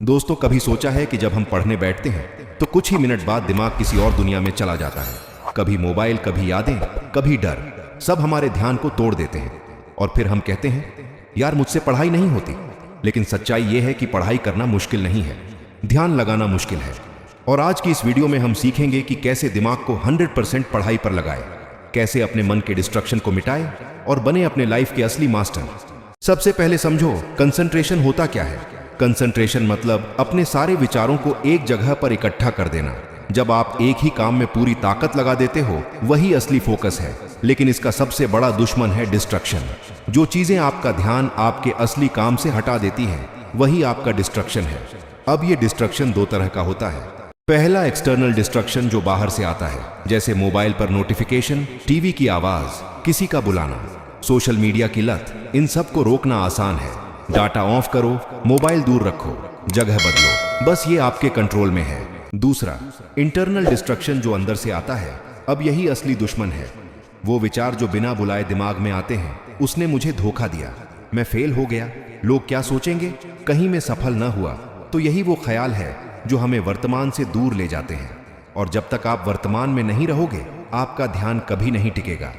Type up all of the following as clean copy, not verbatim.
दोस्तों, कभी सोचा है कि जब हम पढ़ने बैठते हैं तो कुछ ही मिनट बाद दिमाग किसी और दुनिया में चला जाता है। कभी मोबाइल, कभी यादें, कभी डर, सब हमारे ध्यान को तोड़ देते हैं। और फिर हम कहते हैं यार मुझसे पढ़ाई नहीं होती। लेकिन सच्चाई यह है कि पढ़ाई करना मुश्किल नहीं है, ध्यान लगाना मुश्किल है। और आज की इस वीडियो में हम सीखेंगे कि कैसे दिमाग को 100% पढ़ाई पर लगाए, कैसे अपने मन के डिस्ट्रक्शन को मिटाए और बने अपने लाइफ के असली मास्टर। सबसे पहले समझो कंसंट्रेशन होता क्या है। कंसंट्रेशन मतलब अपने सारे विचारों को एक जगह पर इकट्ठा कर देना। जब आप एक ही काम में पूरी ताकत लगा देते हो, वही असली फोकस है। लेकिन इसका सबसे बड़ा दुश्मन है डिस्ट्रक्शन। जो चीजें आपका ध्यान आपके असली काम से हटा देती हैं, वही आपका डिस्ट्रक्शन है। अब ये डिस्ट्रक्शन दो तरह का होता है। पहला एक्सटर्नल डिस्ट्रक्शन, जो बाहर से आता है, जैसे मोबाइल पर नोटिफिकेशन, टीवी की आवाज, किसी का बुलाना, सोशल मीडिया की लत। इन सब को रोकना आसान है। डाटा ऑफ करो, मोबाइल दूर रखो, जगह बदलो, बस ये आपके कंट्रोल में है। दूसरा इंटरनल डिस्ट्रक्शन, जो अंदर से आता है। अब यही असली दुश्मन है। वो विचार जो बिना बुलाए दिमाग में आते हैं, उसने मुझे धोखा दिया, मैं फेल हो गया, लोग क्या सोचेंगे, कहीं मैं सफल न हुआ। तो यही वो ख्याल है जो हमें वर्तमान से दूर ले जाते हैं। और जब तक आप वर्तमान में नहीं रहोगे, आपका ध्यान कभी नहीं टिकेगा।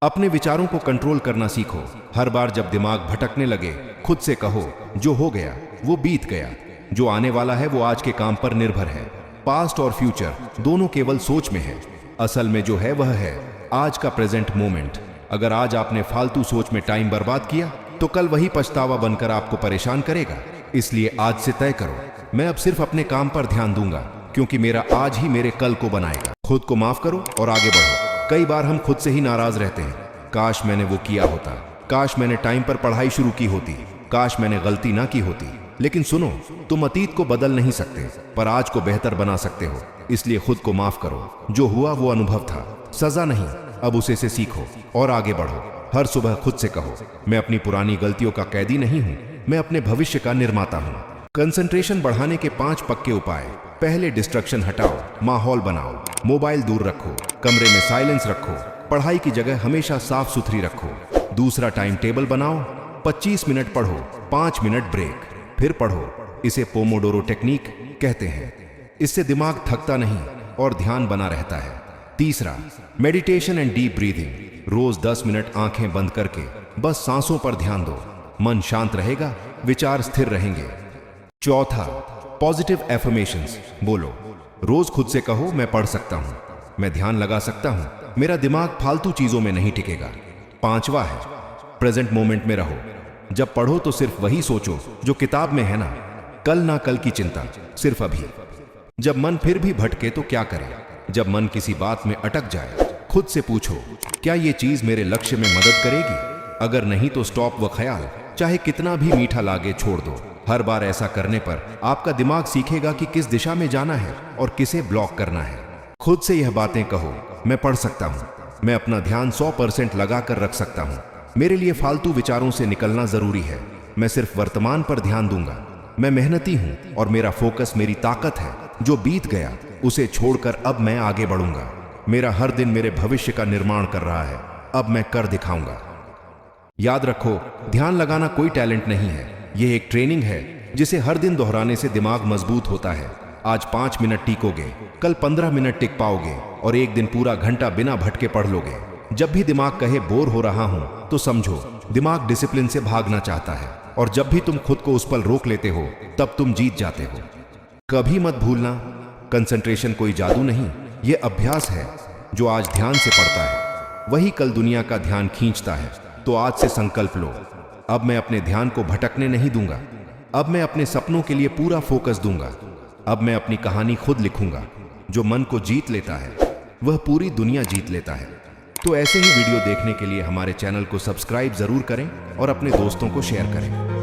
अपने विचारों को कंट्रोल करना सीखो। हर बार जब दिमाग भटकने लगे, खुद से कहो जो हो गया वो बीत गया, जो आने वाला है वो आज के काम पर निर्भर है। पास्ट और फ्यूचर दोनों केवल सोच में है, असल में जो है वह है आज का प्रेजेंट मोमेंट। अगर आज आपने फालतू सोच में टाइम बर्बाद किया, तो कल वही पछतावा बनकर आपको परेशान करेगा। इसलिए आज से तय करो, मैं अब सिर्फ अपने काम पर ध्यान दूंगा, क्योंकि मेरा आज ही मेरे कल को बनाएगा। खुद को माफ करो और आगे बढ़ो। कई बार हम खुद से ही नाराज रहते हैं, काश मैंने वो किया होता, काश मैंने टाइम पर पढ़ाई शुरू की होती, काश मैंने गलती ना की होती। लेकिन सुनो, तुम अतीत को बदल नहीं सकते, पर आज को बेहतर बना सकते हो। इसलिए खुद को माफ करो। जो हुआ वो अनुभव था, सजा नहीं। अब उसे से सीखो और आगे बढ़ो। हर सुबह खुद से कहो, मैं अपनी पुरानी गलतियों का कैदी नहीं हूं, मैं अपने भविष्य का निर्माता हूं। कंसंट्रेशन बढ़ाने के 5 पक्के उपाय। पहले, डिस्ट्रक्शन हटाओ, माहौल बनाओ, मोबाइल दूर रखो, कमरे में साइलेंस रखो, पढ़ाई की जगह हमेशा साफ सुथरी रखो। दूसरा, टाइम टेबल बनाओ, 25 मिनट पढ़ो, 5 मिनट ब्रेक, फिर पढ़ो। इसे पोमोडोरो टेक्निक कहते हैं। इससे दिमाग थकता नहीं और ध्यान बना रहता है। तीसरा, मेडिटेशन एंड डीप ब्रीदिंग। रोज 10 मिनट आंखें बंद करके बस सांसों पर ध्यान दो, मन शांत रहेगा, विचार स्थिर रहेंगे। चौथा, पॉजिटिव एफर्मेशंस बोलो। रोज खुद से कहो, मैं पढ़ सकता हूं, मैं ध्यान लगा सकता हूं, मेरा दिमाग फालतू चीजों में नहीं टिकेगा। पांचवा है, प्रेजेंट मोमेंट में रहो। जब पढ़ो तो सिर्फ वही सोचो जो किताब में है ना कल की चिंता, सिर्फ अभी। जब मन फिर भी भटके तो क्या करें? जब मन किसी बात में अटक जाए, खुद से पूछो, क्या ये चीज मेरे लक्ष्य में मदद करेगी? अगर नहीं तो स्टॉप वो ख्याल, चाहे कितना भी मीठा लागे, छोड़ दो। हर बार ऐसा करने पर आपका दिमाग सीखेगा कि किस दिशा में जाना है और किसे ब्लॉक करना है। खुद से यह बातें कहो, मैं पढ़ सकता हूं, मैं अपना ध्यान 100% लगा कर रख सकता हूं, मेरे लिए फालतू विचारों से निकलना जरूरी है, मैं सिर्फ वर्तमान पर ध्यान दूंगा, मैं मेहनती हूं और मेरा फोकस मेरी ताकत है, जो बीत गया उसे छोड़कर अब मैं आगे बढ़ूंगा, मेरा हर दिन मेरे भविष्य का निर्माण कर रहा है, अब मैं कर दिखाऊंगा। याद रखो, ध्यान लगाना कोई टैलेंट नहीं है, यह एक ट्रेनिंग है जिसे हर दिन दोहराने से दिमाग मजबूत होता है। आज 5 मिनट टीकोगे, कल 15 मिनट टिक पाओगे और एक दिन पूरा घंटा बिना भटके पढ़ लोगे। जब भी दिमाग कहे बोर हो रहा हूं, तो समझो दिमाग डिसिप्लिन से भागना चाहता है, और जब भी तुम खुद को उस पर रोक लेते हो, तब तुम जीत जाते हो। कभी मत भूलना, कंसंट्रेशन कोई जादू नहीं, यह अभ्यास है। जो आज ध्यान से पढ़ता है, वही कल दुनिया का ध्यान खींचता है। तो आज से संकल्प लो, अब मैं अपने ध्यान को भटकने नहीं दूंगा, अब मैं अपने सपनों के लिए पूरा फोकस दूंगा, अब मैं अपनी कहानी खुद लिखूंगा। जो मन को जीत लेता है, वह पूरी दुनिया जीत लेता है। तो ऐसे ही वीडियो देखने के लिए हमारे चैनल को सब्सक्राइब जरूर करें और अपने दोस्तों को शेयर करें।